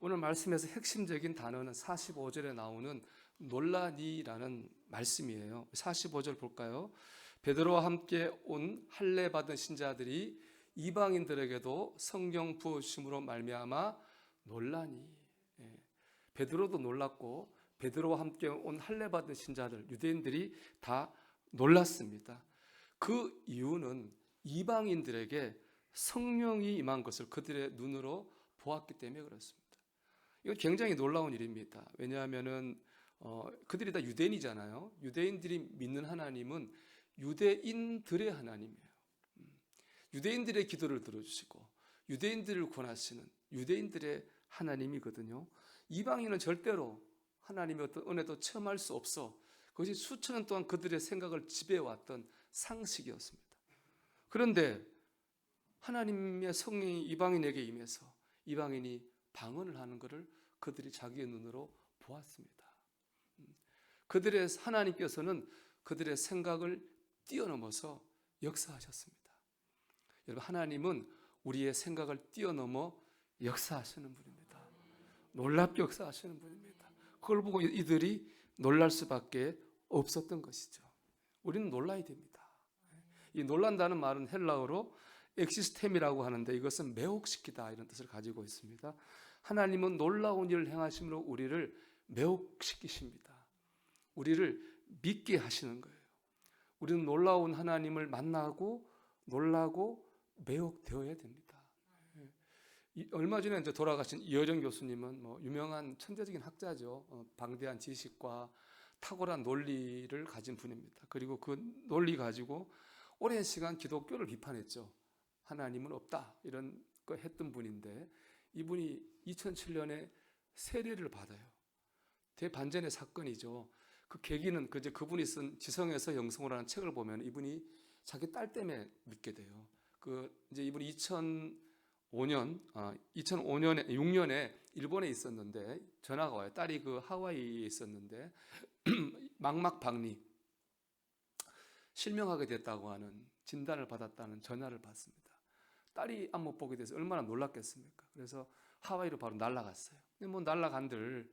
오늘 말씀에서 핵심적인 단어는 45절에 나오는 놀라니라는 말씀이에요. 45절 볼까요? 베드로와 함께 온 할례 받은 신자들이 이방인들에게도 성령 부으심으로 말미암아 놀라니. 예. 베드로도 놀랐고 베드로와 함께 온 할례 받은 신자들, 유대인들이 다 놀랐습니다. 그 이유는 이방인들에게 성령이 임한 것을 그들의 눈으로 보았기 때문에 그렇습니다. 이건 굉장히 놀라운 일입니다. 왜냐하면은 그들이 다 유대인이잖아요. 유대인들이 믿는 하나님은 유대인들의 하나님이에요. 유대인들의 기도를 들어주시고 유대인들을 권하시는 유대인들의 하나님이거든요. 이방인은 절대로 하나님의 어떤 은혜도 체험할 수 없어. 그것이 수천 년 동안 그들의 생각을 지배해왔던 상식이었습니다. 그런데 하나님의 성령이 이방인에게 임해서 이방인이 방언을 하는 것을 그들이 자기의 눈으로 보았습니다. 그들의 하나님께서는 그들의 생각을 뛰어넘어서 역사하셨습니다. 여러분, 하나님은 우리의 생각을 뛰어넘어 역사하시는 분입니다. 놀랍게 역사하시는 분입니다. 그걸 보고 이들이 놀랄 수밖에 없었던 것이죠. 우리는 놀라야 됩니다. 이 놀란다는 말은 헬라어로 엑시스템이라고 하는데 이것은 매혹시키다 이런 뜻을 가지고 있습니다. 하나님은 놀라운 일을 행하심으로 우리를 매혹시키십니다. 우리를 믿게 하시는 거예요. 우리는 놀라운 하나님을 만나고 놀라고 매혹되어야 됩니다. 얼마 전에 이제 돌아가신 이어정 교수님은 유명한 천재적인 학자죠. 방대한 지식과 탁월한 논리를 가진 분입니다. 그리고 그 논리 가지고 오랜 시간 기독교를 비판했죠. 하나님은 없다 이런 거 했던 분인데 이분이 2007년에 세례를 받아요. 대반전의 사건이죠. 그 계기는 그분이 쓴 지성에서 영성으로라는 책을 보면 이분이 자기 딸 때문에 믿게 돼요. 이제 이분이 6년에 일본에 있었는데 전화가 와요. 딸이 하와이에 있었는데 망막박리 실명하게 됐다고 하는 진단을 받았다는 전화를 받습니다. 딸이 안 못 보게 돼서 얼마나 놀랐겠습니까? 그래서 하와이로 바로 날아갔어요. 근데 날아간들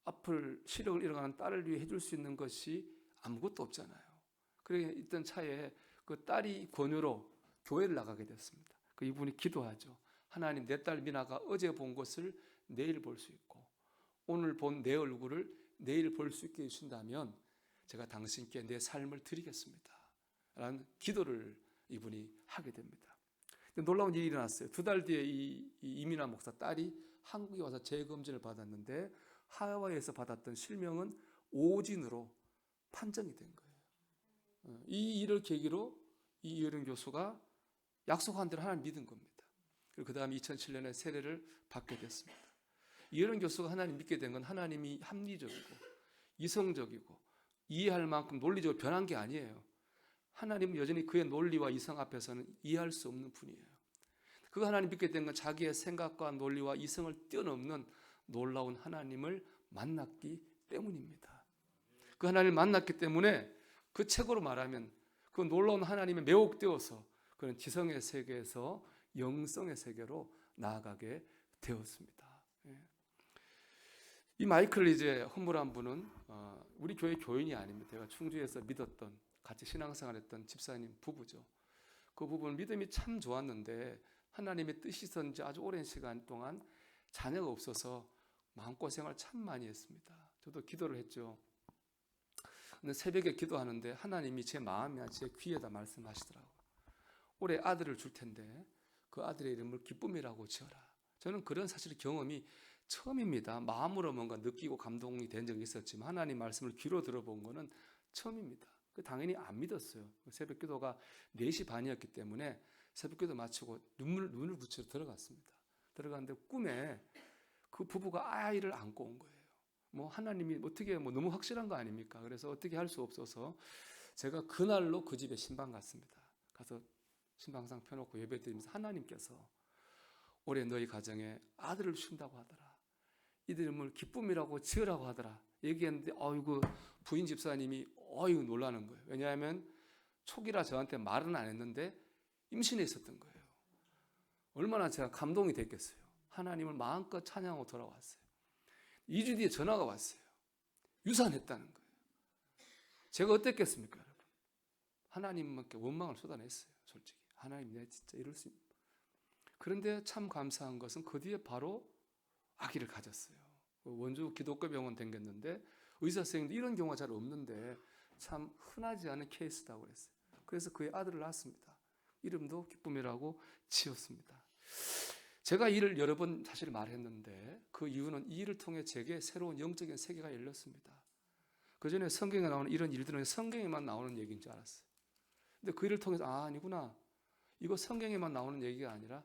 앞을 시력을 잃어가는 딸을 위해 해줄 수 있는 것이 아무것도 없잖아요. 그래 있던 차에 그 딸이 권유로 교회를 나가게 됐습니다. 이분이 기도하죠. 하나님, 내 딸 미나가 어제 본 것을 내일 볼 수 있고 오늘 본 내 얼굴을 내일 볼 수 있게 해주신다면 제가 당신께 내 삶을 드리겠습니다 라는 기도를 이분이 하게 됩니다. 놀라운 일이 일어났어요. 2달 뒤에 이 이민아 목사 딸이 한국에 와서 재검진을 받았는데 하와이에서 받았던 실명은 오진으로 판정이 된 거예요. 이 일을 계기로 이어령 교수가 약속한 대로 하나님 믿은 겁니다. 그리고 그 다음에 2007년에 세례를 받게 됐습니다. 이어령 교수가 하나님 믿게 된 건 하나님이 합리적이고 이성적이고 이해할 만큼 논리적으로 변한 게 아니에요. 하나님은 여전히 그의 논리와 이성 앞에서는 이해할 수 없는 분이에요. 그 하나님 믿게 된 건 자기의 생각과 논리와 이성을 뛰어넘는 놀라운 하나님을 만났기 때문입니다. 그 하나님을 만났기 때문에 그 책으로 말하면 그 놀라운 하나님에 매혹되어서 그런 지성의 세계에서 영성의 세계로 나아가게 되었습니다. 이 마이클 리즈의 허물한 분은 우리 교회 교인이 아닙니다. 제가 충주에서 믿었던 같이 신앙생활했던 집사님 부부죠. 그 부부는 믿음이 참 좋았는데 하나님의 뜻이 있었는지 아주 오랜 시간 동안 자녀가 없어서 마음고생을 참 많이 했습니다. 저도 기도를 했죠. 근데 새벽에 기도하는데 하나님이 제 마음이나 제 귀에다 말씀하시더라고요. 올해 아들을 줄 텐데 그 아들의 이름을 기쁨이라고 지어라. 저는 그런 사실 경험이 처음입니다. 마음으로 뭔가 느끼고 감동이 된 적이 있었지만 하나님 말씀을 귀로 들어본 거는 처음입니다. 당연히 안 믿었어요. 새벽 기도가 4시 반이었기 때문에 새벽 기도 마치고 눈을 붙여 들어갔습니다. 들어갔는데 꿈에 그 부부가 아이를 안고 온 거예요. 하나님이 어떻게 너무 확실한 거 아닙니까? 그래서 어떻게 할 수 없어서 제가 그날로 그 집에 신방 갔습니다. 가서 신방상 펴놓고 예배드리면서 하나님께서 올해 너희 가정에 아들을 주신다고 하더라. 이름을 기쁨이라고 지으라고 하더라. 얘기했는데 부인 집사님이 놀라는 거예요. 왜냐하면 초기라 저한테 말은 안 했는데 임신해 있었던 거예요. 얼마나 제가 감동이 됐겠어요. 하나님을 마음껏 찬양하고 돌아왔어요. 2주 뒤에 전화가 왔어요. 유산했다는 거예요. 제가 어땠겠습니까, 여러분? 하나님께 원망을 쏟아냈어요. 솔직히 하나님, 내가 진짜 이럴 수 있나? 그런데 참 감사한 것은 그 뒤에 바로 아기를 가졌어요. 원주 기독교 병원 댕겼는데 의사 선생님도 이런 경우가 잘 없는데 참 흔하지 않은 케이스다고 그랬어요. 그래서 그의 아들을 낳았습니다. 이름도 기쁨이라고 지었습니다. 제가 이 일을 여러 번 사실 말했는데 그 이유는 이 일을 통해 제게 새로운 영적인 세계가 열렸습니다. 그전에 성경에 나오는 이런 일들은 성경에만 나오는 얘기인 줄 알았어요. 근데 그 일을 통해서 아니구나. 이거 성경에만 나오는 얘기가 아니라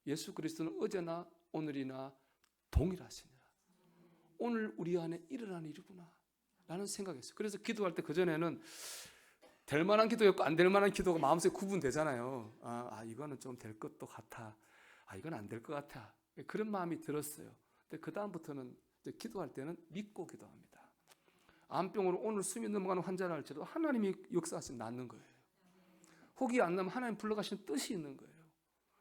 예수 그리스도는 어제나 오늘이나 동일하시니라. 오늘 우리 안에 일어나는 일이구나 라는 생각이었어요. 그래서 기도할 때 그전에는 될 만한 기도였고 안 될 만한 기도가 마음속에 구분되잖아요. 이거는 좀 될 것도 같아. 이건 안 될 것 같아. 그런 마음이 들었어요. 근데 그 다음부터는 기도할 때는 믿고 기도합니다. 암병으로 오늘 숨이 넘어가는 환자를 할지라도 하나님이 역사하시면 낫는 거예요. 혹이 안 나면 하나님 불러가시는 뜻이 있는 거예요.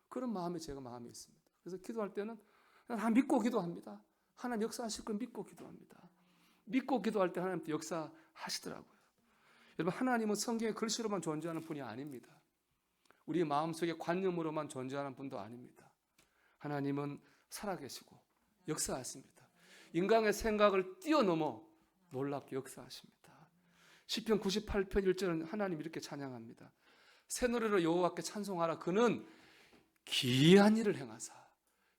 그런 마음이 제가 마음에 있습니다. 그래서 기도할 때는 다 믿고 기도합니다. 하나님 역사하실 걸 믿고 기도합니다. 믿고 기도할 때 하나님도 역사하시더라고요. 여러분, 하나님은 성경의 글씨로만 존재하는 분이 아닙니다. 우리 마음속의 관념으로만 존재하는 분도 아닙니다. 하나님은 살아계시고 역사하십니다. 인간의 생각을 뛰어넘어 놀랍게 역사하십니다. 시편 98편 1절은 하나님 이렇게 찬양합니다. 새 노래로 여호와께 찬송하라. 그는 기이한 일을 행하사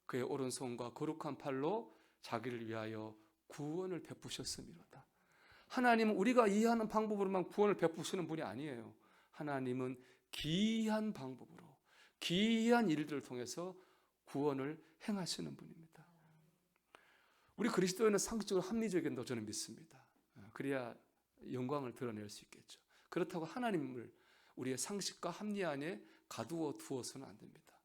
그의 오른손과 거룩한 팔로 자기를 위하여 구원을 베푸셨음이로다. 하나님은 우리가 이해하는 방법으로만 구원을 베푸시는 분이 아니에요. 하나님은 기이한 방법으로 기이한 일들을 통해서 구원을 행하시는 분입니다. 우리 그리스도인은 상식적으로 합리적인다고 저는 믿습니다. 그래야 영광을 드러낼 수 있겠죠. 그렇다고 하나님을 우리의 상식과 합리 안에 가두어 두어서는 안 됩니다.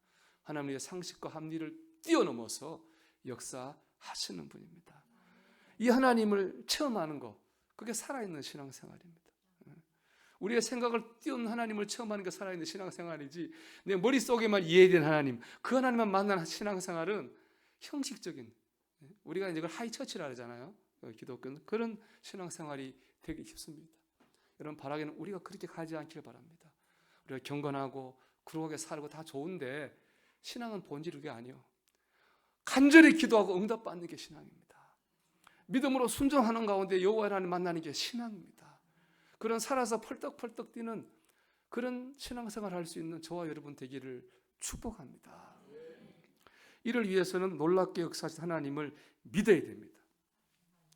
하나님의 상식과 합리를 뛰어넘어서 역사하시는 분입니다. 이 하나님을 체험하는 것, 그게 살아있는 신앙생활입니다. 우리의 생각을 뛰어넘는 하나님을 체험하는 게 살아있는 신앙생활이지, 내 머릿속에만 이해된 하나님, 그 하나님만 만나는 신앙생활은 형식적인, 우리가 이제 그걸 하이처치라 하잖아요. 기독교는 그런 신앙생활이 되기 쉽습니다. 여러분, 바라기는 우리가 그렇게 가지 않길 바랍니다. 우리가 경건하고 그러하게 살고 다 좋은데 신앙은 본질이 그게 아니에요. 간절히 기도하고 응답받는 게 신앙입니다. 믿음으로 순종하는 가운데 여호와 하나님 만나는 게 신앙입니다. 그런 살아서 펄떡펄떡 뛰는 그런 신앙생활을 할 수 있는 저와 여러분 되기를 축복합니다. 이를 위해서는 놀랍게 역사하신 하나님을 믿어야 됩니다.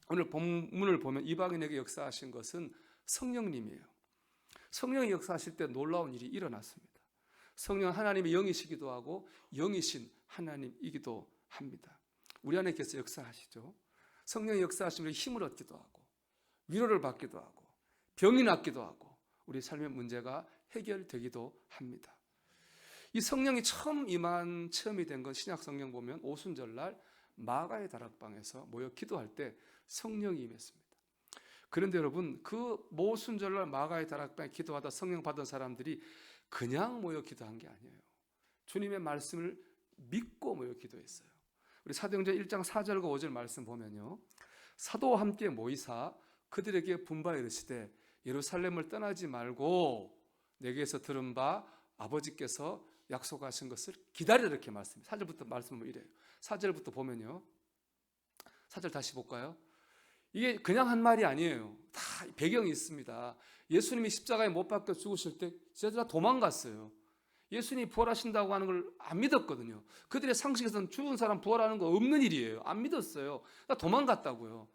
오늘 본문을 보면 이방인에게 역사하신 것은 성령님이에요. 성령이 역사하실 때 놀라운 일이 일어났습니다. 성령은 하나님의 영이시기도 하고 영이신 하나님이기도 합니다. 우리 안에 계속 역사하시죠. 성령이 역사하시면 힘을 얻기도 하고 위로를 받기도 하고 병이 낫기도 하고 우리 삶의 문제가 해결되기도 합니다. 이 성령이 처음 임한 체험이 된 건 신약 성경 보면 오순절날 마가의 다락방에서 모여 기도할 때 성령이 임했습니다. 그런데 여러분, 그 모순절날 마가의 다락방에 기도하다 성령 받은 사람들이 그냥 모여 기도한 게 아니에요. 주님의 말씀을 믿고 모여 기도했어요. 우리 사도행전 1장 4절과 5절 말씀 보면요, 사도와 함께 모이사 그들에게 분바에 이르시되 예루살렘을 떠나지 말고 내게서 들은 바 아버지께서 약속하신 것을 기다리라 이렇게 말씀합니다. 4절부터 말씀은 이래요. 4절부터 보면요, 4절 다시 볼까요? 이게 그냥 한 말이 아니에요. 다 배경이 있습니다. 예수님이 십자가에 못 박혀 죽으실 때 제자들 다 도망갔어요. 예수님이 부활하신다고 하는 걸 안 믿었거든요. 그들의 상식에서는 죽은 사람 부활하는 거 없는 일이에요. 안 믿었어요. 그러니까 도망갔다고요.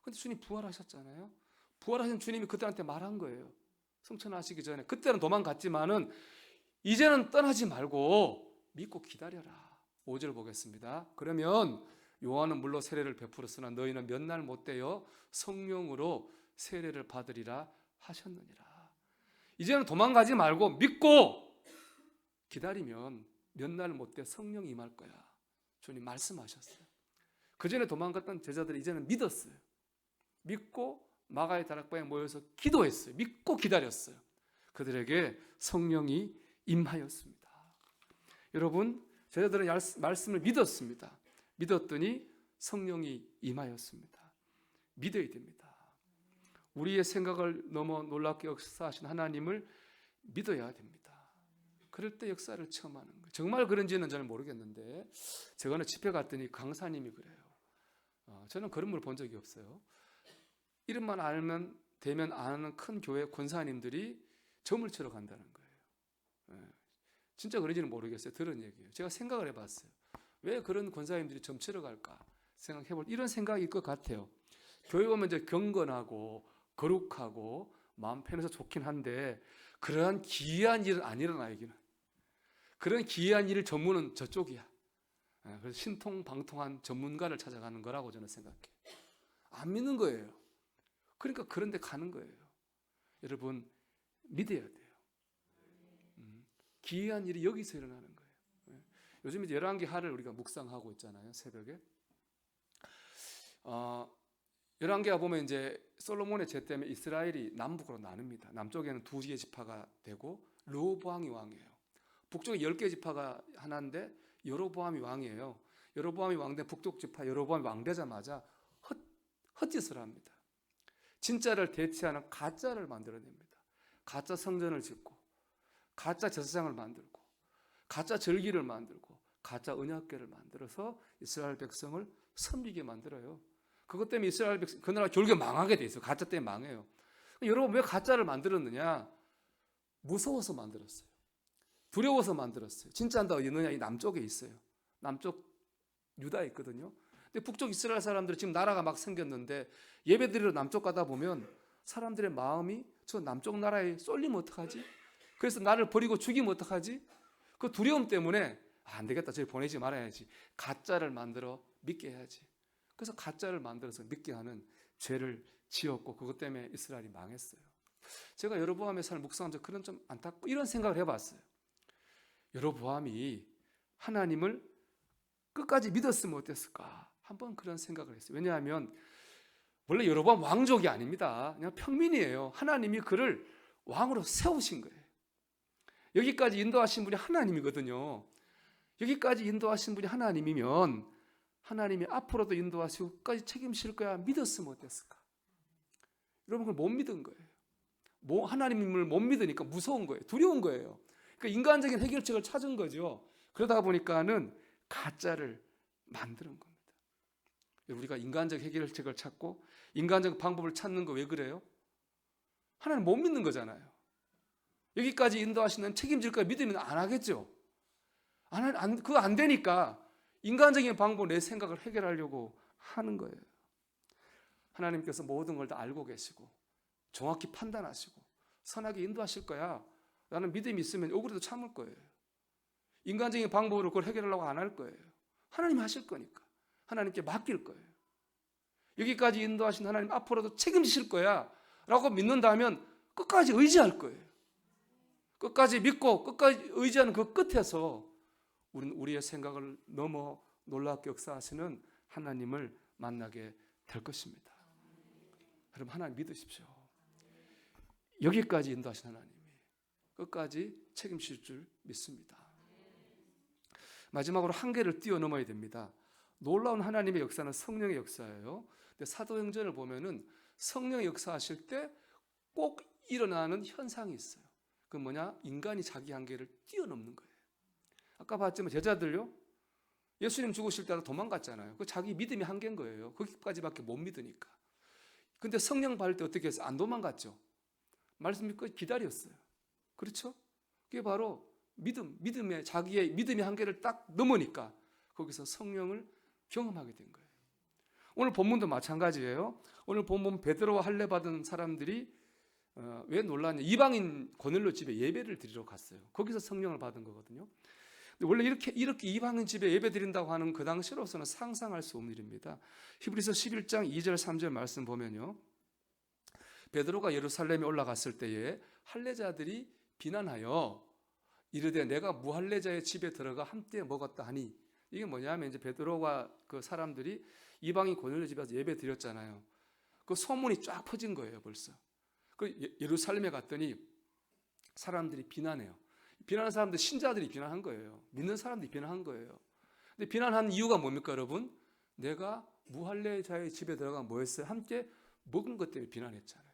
근데 주님 부활하셨잖아요. 부활하신 주님이 그들한테 말한 거예요. 승천하시기 전에. 그때는 도망갔지만은 이제는 떠나지 말고 믿고 기다려라. 5절 보겠습니다. 그러면 요한은 물로 세례를 베풀었으나 너희는 몇 날 못되어 성령으로 세례를 받으리라 하셨느니라. 이제는 도망가지 말고 믿고 기다리면 몇 날 못되어 성령이 임할 거야. 주님 말씀하셨어요. 그 전에 도망갔던 제자들이 이제는 믿었어요. 믿고 마가의 다락방에 모여서 기도했어요. 믿고 기다렸어요. 그들에게 성령이 임하였습니다. 여러분, 제자들은 말씀을 믿었습니다. 믿었더니 성령이 임하였습니다. 믿어야 됩니다. 우리의 생각을 넘어 놀랍게 역사하신 하나님을 믿어야 됩니다. 그럴 때 역사를 체험하는 거예요. 정말 그런지는 저는 모르겠는데 저거는 집회 갔더니 강사님이 그래요. 저는 그런 분을 본 적이 없어요. 이름만 알면 되면 아는 큰 교회 권사님들이 점을 치러 간다는 거예요. 진짜 그런지는 모르겠어요. 들은 얘기예요. 제가 생각을 해봤어요. 왜 그런 권사님들이 점 치러 갈까 생각해볼 이런 생각일 것 같아요. 교회 오면 이제 경건하고 거룩하고 마음 편해서 좋긴 한데 그러한 기이한 일은 안 일어나. 여기는 그런 기이한 일을 전문은 저쪽이야. 그래서 신통방통한 전문가를 찾아가는 거라고 저는 생각해요. 안 믿는 거예요. 그러니까 그런 데 가는 거예요. 여러분 믿어야 돼요. 기이한 일이 여기서 일어나는 거예요. 요즘 이제 열왕기 하를 우리가 묵상하고 있잖아요. 새벽에. 열왕기가 보면 이제 솔로몬의 죄 때문에 이스라엘이 남북으로 나눕니다. 남쪽에는 2개의 지파가 되고 르호보암이 왕이에요. 북쪽에 10개의 지파가 하나인데 여로보암이 왕이에요. 여로보암이 왕된 북쪽 지파 여로보암이 왕되자마자 헛짓을 합니다. 진짜를 대체하는 가짜를 만들어냅니다. 가짜 성전을 짓고 가짜 제사장을 만들고 가짜 절기를 만들고 가짜 언약궤를 만들어서 이스라엘 백성을 섬기게 만들어요. 그것 때문에 이스라엘 백성 그 나라 결국에 망하게 돼 있어요. 가짜 때문에 망해요. 여러분 왜 가짜를 만들었느냐? 무서워서 만들었어요. 두려워서 만들었어요. 진짜인가 어디느냐? 이 남쪽에 있어요. 남쪽 유다에 있거든요. 근데 북쪽 이스라엘 사람들이 지금 나라가 막 생겼는데 예배드리러 남쪽 가다 보면 사람들의 마음이 저 남쪽 나라에 쏠리면 어떡하지? 그래서 나를 버리고 죽이면 어떡하지? 그 두려움 때문에 안 되겠다. 저기 보내지 말아야지. 가짜를 만들어 믿게 해야지. 그래서 가짜를 만들어서 믿게 하는 죄를 지었고 그것 때문에 이스라엘이 망했어요. 제가 여로보암의 삶을 묵상하면서 그런 좀 안타깝고 이런 생각을 해봤어요. 여로보암이 하나님을 끝까지 믿었으면 어땠을까? 한번 그런 생각을 했어요. 왜냐하면 원래 여로보암 왕족이 아닙니다. 그냥 평민이에요. 하나님이 그를 왕으로 세우신 거예요. 여기까지 인도하신 분이 하나님이거든요. 여기까지 인도하신 분이 하나님이면 하나님이 앞으로도 인도하시고 끝까지 책임질 거야 믿었으면 어땠을까? 여러분 그걸 못 믿은 거예요. 하나님을 못 믿으니까 무서운 거예요. 두려운 거예요. 그러니까 인간적인 해결책을 찾은 거죠. 그러다 보니까는 가짜를 만드는 겁니다. 우리가 인간적 해결책을 찾고 인간적 방법을 찾는 거 왜 그래요? 하나님 못 믿는 거잖아요. 여기까지 인도하시는 책임질 거야 믿으면 안 하겠죠. 그거 안 되니까 인간적인 방법으로 내 생각을 해결하려고 하는 거예요. 하나님께서 모든 걸 다 알고 계시고 정확히 판단하시고 선하게 인도하실 거야 라는 믿음이 있으면 억울해도 참을 거예요. 인간적인 방법으로 그걸 해결하려고 안 할 거예요. 하나님 하실 거니까 하나님께 맡길 거예요. 여기까지 인도하신 하나님 앞으로도 책임지실 거야 라고 믿는다면 끝까지 의지할 거예요. 끝까지 믿고 끝까지 의지하는 그 끝에서 우리는 우리의 생각을 넘어 놀랍게 역사하시는 하나님을 만나게 될 것입니다. 여러분 하나님 믿으십시오. 여기까지 인도하신 하나님이 끝까지 책임질 줄 믿습니다. 마지막으로 한계를 뛰어넘어야 됩니다. 놀라운 하나님의 역사는 성령의 역사예요. 근데 사도행전을 보면은 성령의 역사하실 때 꼭 일어나는 현상이 있어요. 그 뭐냐? 인간이 자기 한계를 뛰어넘는 거예요. 아까 봤지만 제자들요. 예수님 죽으실 때도 도망갔잖아요. 그 자기 믿음이 한계인 거예요. 거기까지밖에 못 믿으니까. 근데 성령 받을 때 어떻게 해서 안 도망갔죠? 말씀 믿고 기다렸어요. 그렇죠? 그게 바로 믿음의 자기의 믿음의 한계를 딱 넘으니까 거기서 성령을 경험하게 된 거예요. 오늘 본문도 마찬가지예요. 오늘 본문 베드로와 할례 받은 사람들이 왜 놀랐냐? 이방인 고넬료 집에 예배를 드리러 갔어요. 거기서 성령을 받은 거거든요. 근데 원래 이렇게 이방인 집에 예배 드린다고 하는 그 당시로서는 상상할 수 없는 일입니다. 히브리서 11장 2절 3절 말씀 보면요. 베드로가 예루살렘에 올라갔을 때에 할례자들이 비난하여 이르되 내가 무할례자의 집에 들어가 함께 먹었다 하니 이게 뭐냐면 이제 베드로가 그 사람들이 이방인 고넬료 집에 가서 예배 드렸잖아요. 그 소문이 쫙 퍼진 거예요, 벌써. 그 예루살렘에 갔더니 사람들이 비난해요. 비난하는 사람들 신자들이 비난한 거예요. 믿는 사람들이 비난한 거예요. 근데 비난한 이유가 뭡니까, 여러분? 내가 무할례자의 집에 들어가 뭐 했어요? 함께 먹은 것 때문에 비난했잖아요.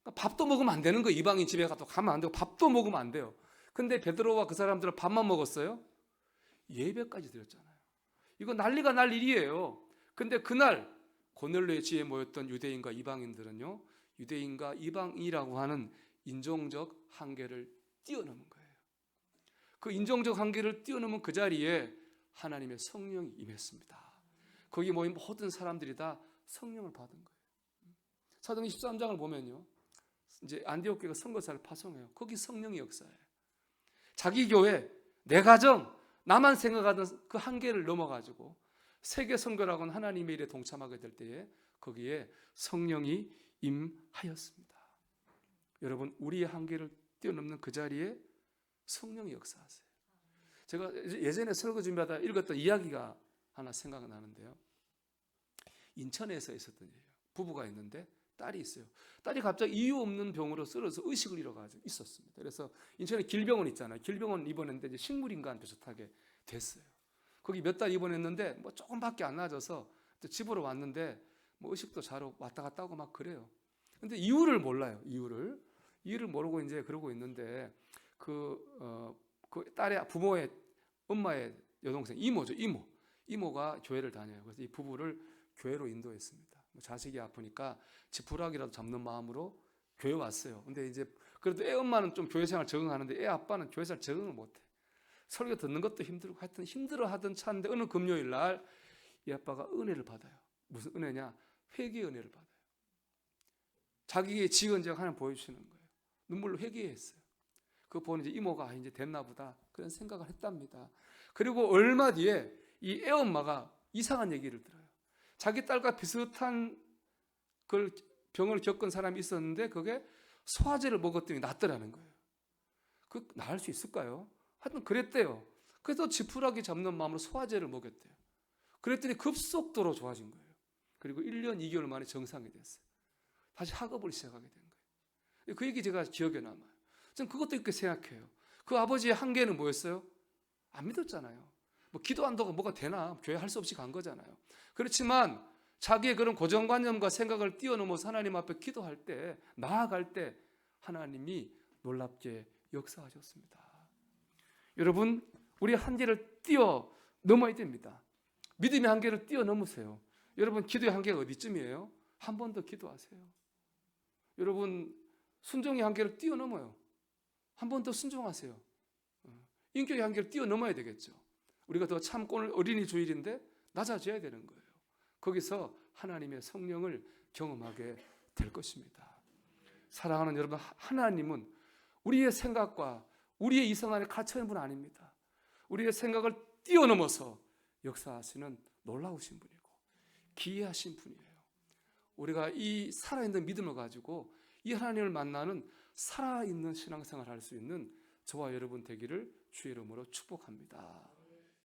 그러니까 밥도 먹으면 안 되는 거예요. 이방인 집에 가면 안 되고 밥도 먹으면 안 돼요. 근데 베드로와 그 사람들은 밥만 먹었어요? 예배까지 드렸잖아요. 이거 난리가 날 일이에요. 근데 그날 고넬료의 집에 모였던 유대인과 이방인들은요, 유대인과 이방인이라고 하는 인종적 한계를 뛰어넘은 거예요. 그 인종적 한계를 뛰어넘은 그 자리에 하나님의 성령이 임했습니다. 거기 모인 모든 사람들이 다 성령을 받은 거예요. 사도행전 13장을 보면요, 이제 안디옥 교회가 선교사를 파송해요. 거기 성령의 역사예요. 자기 교회, 내 가정, 나만 생각하던 그 한계를 넘어가지고 세계 선교라고는 하나님의 일에 동참하게 될 때에 거기에 성령이 임하였습니다. 여러분, 우리의 한계를 뛰어넘는 그 자리에 성령이 역사하세요. 제가 예전에 설교 준비하다 읽었던 이야기가 하나 생각나는데요. 인천에서 있었던 일이에요. 부부가 있는데 딸이 있어요. 딸이 갑자기 이유 없는 병으로 쓰러져 의식을 잃어가지고 있었습니다. 그래서 인천에 길병원 있잖아요. 길병원 입원했는데 이제 식물인간 비슷하게 됐어요. 거기 몇 달 입원했는데 뭐 조금밖에 안 나아져서 집으로 왔는데 뭐 의식도 잘 왔다 갔다 하고 막 그래요. 근데 이유를 몰라요. 이유를 모르고 이제 그러고 있는데 그 딸의 부모의 엄마의 여동생 이모죠. 이모가 교회를 다녀요. 그래서 이 부부를 교회로 인도했습니다. 자식이 아프니까 지푸라기라도 잡는 마음으로 교회 왔어요. 근데 이제 그래도 애 엄마는 좀 교회 생활 적응하는데 애 아빠는 교회 생활 적응을 못해. 설교 듣는 것도 힘들고 하여튼 힘들어하던 차인데 어느 금요일 날 이 아빠가 은혜를 받아요. 무슨 은혜냐? 회개의 은혜를 받아요. 자기의 지은 죄가 하나님 보여주시는 거예요. 눈물로 회개했어요. 그거 보니 이제 이모가 이제 됐나 보다 그런 생각을 했답니다. 그리고 얼마 뒤에 이 애엄마가 이상한 얘기를 들어요. 자기 딸과 비슷한 그 병을 겪은 사람이 있었는데 그게 소화제를 먹었더니 낫더라는 거예요. 그 나을 수 있을까요? 하여튼 그랬대요. 그래서 지푸라기 잡는 마음으로 소화제를 먹였대요. 그랬더니 급속도로 좋아진 거예요. 그리고 1년 2개월 만에 정상이 됐어요. 다시 학업을 시작하게 된 거예요. 그 얘기 제가 기억에 남아요. 저는 그것도 이렇게 생각해요. 그 아버지의 한계는 뭐였어요? 안 믿었잖아요. 뭐 기도 한다고 뭐가 되나? 교회 할 수 없이 간 거잖아요. 그렇지만 자기의 그런 고정관념과 생각을 뛰어넘어서 하나님 앞에 기도할 때, 나아갈 때 하나님이 놀랍게 역사하셨습니다. 여러분, 우리 한계를 뛰어넘어야 됩니다. 믿음의 한계를 뛰어넘으세요. 여러분, 기도의 한계가 어디쯤이에요? 한 번 더 기도하세요. 여러분, 순종의 한계를 뛰어넘어요. 한 번 더 순종하세요. 인격의 한계를 뛰어넘어야 되겠죠. 우리가 더 참고 오늘 어린이 주일인데 낮아져야 되는 거예요. 거기서 하나님의 성령을 경험하게 될 것입니다. 사랑하는 여러분, 하나님은 우리의 생각과 우리의 이성 안에 갇혀있는 분 아닙니다. 우리의 생각을 뛰어넘어서 역사하시는 놀라우신 분이고 기이하신 분이에요. 우리가 이 살아있는 믿음을 가지고 이 하나님을 만나는 살아있는 신앙생활을 할 수 있는 저와 여러분 되기를 주의 이름으로 축복합니다.